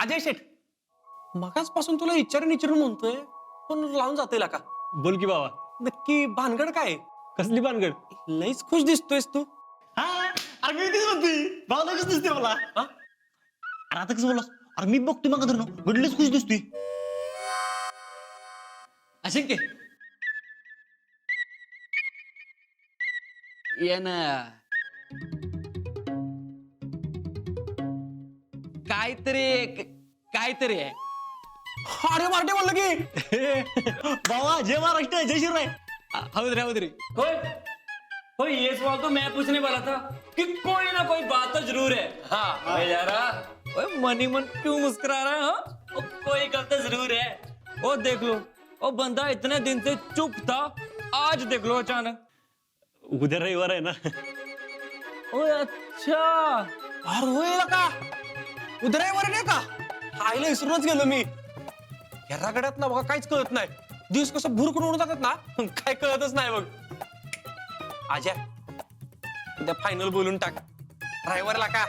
अजय शेठ, मगाचपासून तुला विचारून म्हणतोय पण लावून जातोय का? बोल की बाबा. नक्की भानगड काय? कसली भानगड? लईच खुश दिसतोयस तू. हा अरे मी तेच म्हणतोय भावना कसं दिसते मला. हा? अरे आता कसं बोलास? अरे मी बघतोय मग धरणं घडलेच खुश दिसतोय. अशक्य ये ना काहीतरी आहे. अरे मारटे म्हणलं की बाबा जय महाराष्ट्र जय शिवराय. हवद रे कोई कोई ये सवाल तो मैं पूछने वाला था कि कोई ना कोई बात तो जरूर है. हाँ मैं जा रहा ओए मनी मन क्यों मुस्कुरा रहा है? हाँ? ओ, कोई गल तो जरूर है. ओ देख लो ओ बंदा इतने दिन से चुप था, आज देख लो अचानक. उद्या रविवार आहे ना. ओए अच्छा अरे होय का उदरायवर नाही का? आईला विसरूनच गेलो मी. या रगड्यात ना बघा काहीच कळत नाही. दिवस कसं भुरकून उडून जातात ना काय कळतच नाही बघ. आजा उद्या फायनल बोलून टाक ड्रायव्हरला का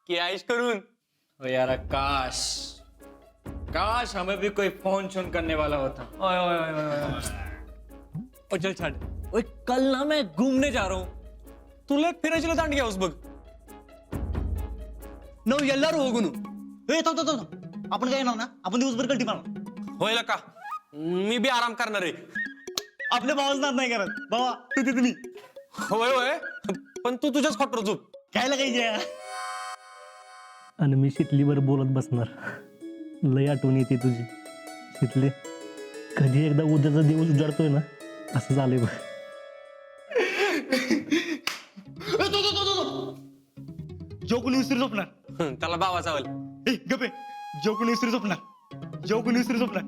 की आईश करून. ओ यार काश काश हमें भी कोई फोन शोन करने वाला होता. ओए ओए ओए ओए ओ चल छाड़. ओए कल ना मैं घूमने जा रहा हूँ. तुला एक फिरायची दांड घ्यावस बघ. नऊ ಎಲ್ಲರೂ ಹೋಗುನು. ए थांब थांब थांब. आपण काय येणार ना? आपण दिवसभर कल्टी मारणार. होय का मी बी आराम करणार आहे. आपल्या भावाच नाही करत. बाबा तू तिथे मी होय होय पण तू तुझ्याच खोटर झोप. काय लागायचे. आणि मी शितलीवर बोलत बसणार. लय आठवण येते तुझी शितली. कधी एकदा उद्याचा दिवस उजाडतोय ना असं झालंय बघ. जो कोणी विसरू झोपणार. त्याला भावाचा आवल. ए गपे जो कोणी विसरू झोपणार. जो कोणी विसरू झोपणार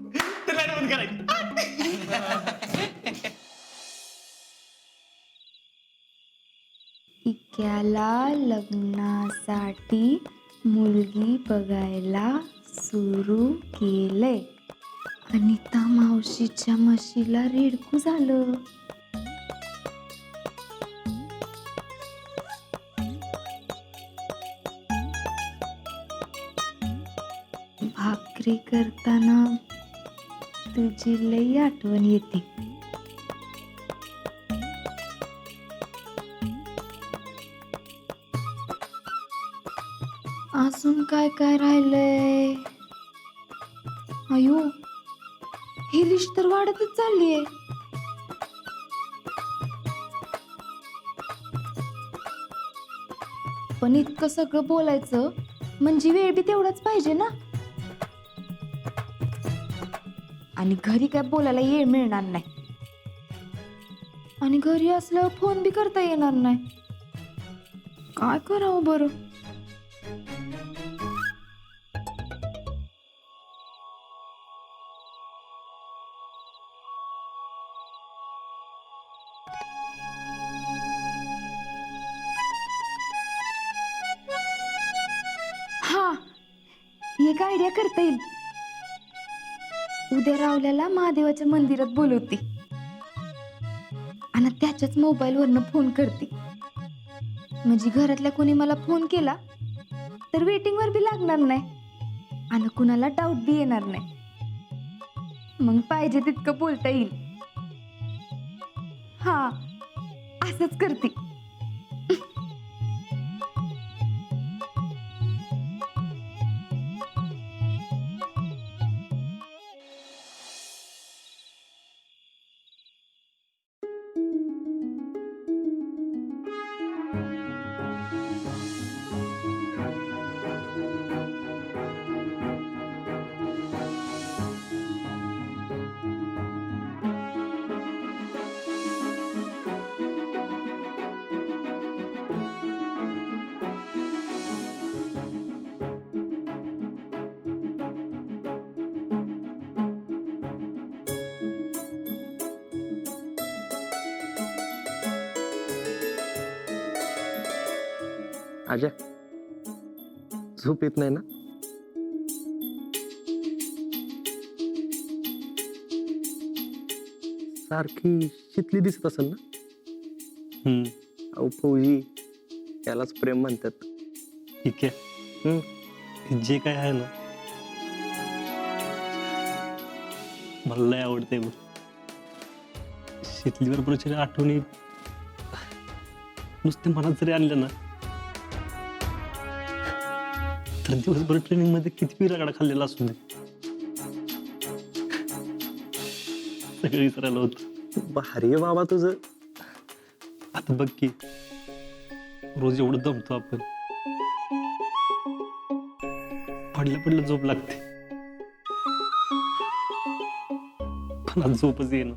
ते लाईट बंद करायची. इक्याला लग्नासाठी मुलगी बघायला सुरू केलंय. अनिता मावशीच्या म्हशीला रेडकू झालं. भाकरी करताना तुझी लई आठवण येते. अजून काय काय राहिलंय? अयो ही लिस्ट तर वाढतच चाललीये. पण इतकं सगळं बोलायचं म्हणजे वेळ बी तेवढाच पाहिजे ना. आणि घरी काय बोलायला वेळ मिळणार नाही. आणि घरी असल्यावर फोन बी करता येणार नाही. काय करावं बरं? हा एक आयडिया करता येईल. उद्या रावल्याला महादेवाच्या मंदिरात बोलवते आणि त्याच्याच मोबाईल वरनं फोन करते. म्हणजे घरातल्या कोणी मला फोन केला तर वेटिंग वर बी लागणार नाही आणि कुणाला डाऊट बी येणार नाही. मग पाहिजे तितकं बोलता येईल. हा असंच करते. आजा झोप येत नाही ना? सारखी शितली दिसत असेल ना? अहो फौजी त्यालाच प्रेम म्हणतात. ठीक आहे. जे काय आहे ना मला लय आवडते बघ. शीतली बरोबरची आठवणी नुसते मनात जरी आणलं ना तर दिवसभर ट्रेनिंग मध्ये किती रगडा खाल्लेला असू दे सगळं विसरायला होत. भारी आहे बाबा तुझं. आता बघ की रोज एवढं दमतो आपण, पडल्या पडल्या झोप लागते, पण आज झोपच येणं.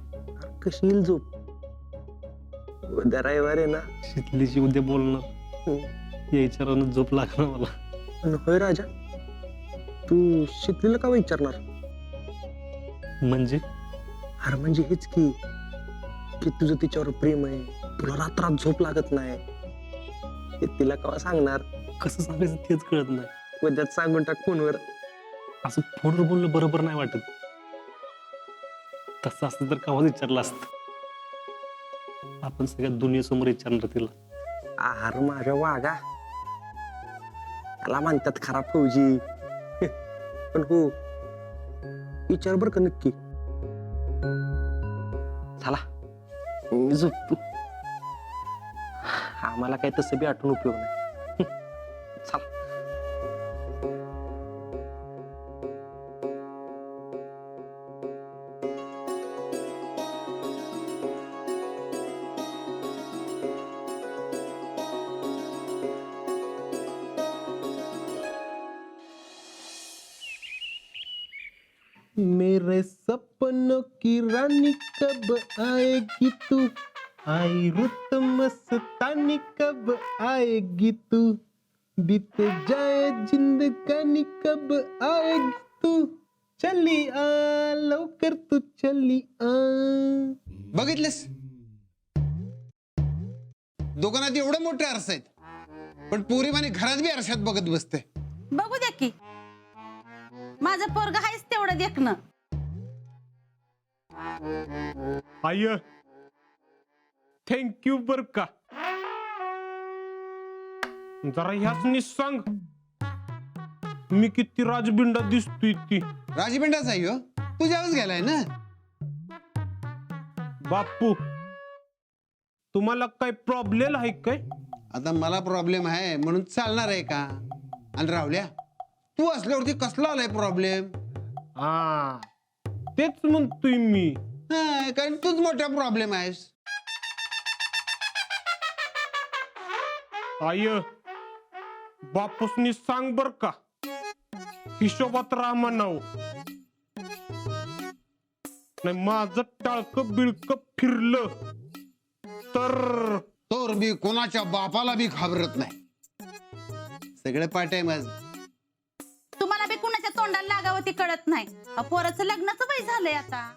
कशी येईल झोप? उद्या रविवार आहे ना. शीतलीशी उद्या बोलणार या विचारानं झोप लागणार मला. पण होय राजा, तू शीतलीला का विचारणार? म्हणजे अरे म्हणजे हेच की तुझं तिच्यावर प्रेम आहे, तुला रात्रात झोप लागत नाही, हे तिला केव्हा सांगणार? कसं सांगायचं तेच कळत नाही. उद्याच सांगून टाक फोनवर. असं फोनवर बोलणं बरोबर नाही वाटत. तसं असतं तर केव्हाच विचारलं असतं. आपण सगळ्या दुनियेसमोर विचारणार तिला. आहार माझ्या वागा, त्याला म्हणतात खराब फौजी. पण हो, विचार बर का नक्की. चला मी झोपतो, आम्हाला काही तसं बी आठवून उपयोग नाही. चला. मेरे सपनों की रानी कब आएगी तू, आई रुत मस्तानी कब आएगी तू, बीत जाए जिंदगानी कब आएगी तू, चली आ लवकर तू चली आ. बघितलेस दुकानात एवढे मोठे आरसे आहेत, पण पोरी माने घरात बी आरशात बघत बसते. बघू द्या की माझं पोरग आहेच तेवढं देखणं. आय थँक्यू बर का. जरा ह्याच सांग मी किती राजबिंडा दिसतोय ती. राजबिंडाच आहे हो, तुझ्यावरच गेलाय ना. बापू तुम्हाला काय प्रॉब्लेम आहे काय? आता मला प्रॉब्लेम आहे म्हणून चालणार आहे का? आणि रावल्या तू असल्यावरती कसला आलाय प्रॉब्लेम? हा तेच म्हणतोय मी. कारण तूच मोठा प्रॉब्लेम आहेस. आय बापूसनी सांग बर का, हिशोबात राहा म्हणाव. नाही माझं टाळक बिळक फिरलं तर तोर बी कोणाच्या बापाला बी घाबरत नाही. सगळे पाठ आहे माझ. तुम्हाला बी कुणाच्या तोंडाला लागावं ती कळत नाही. पोराचं लग्नाचं वय झालंय आता.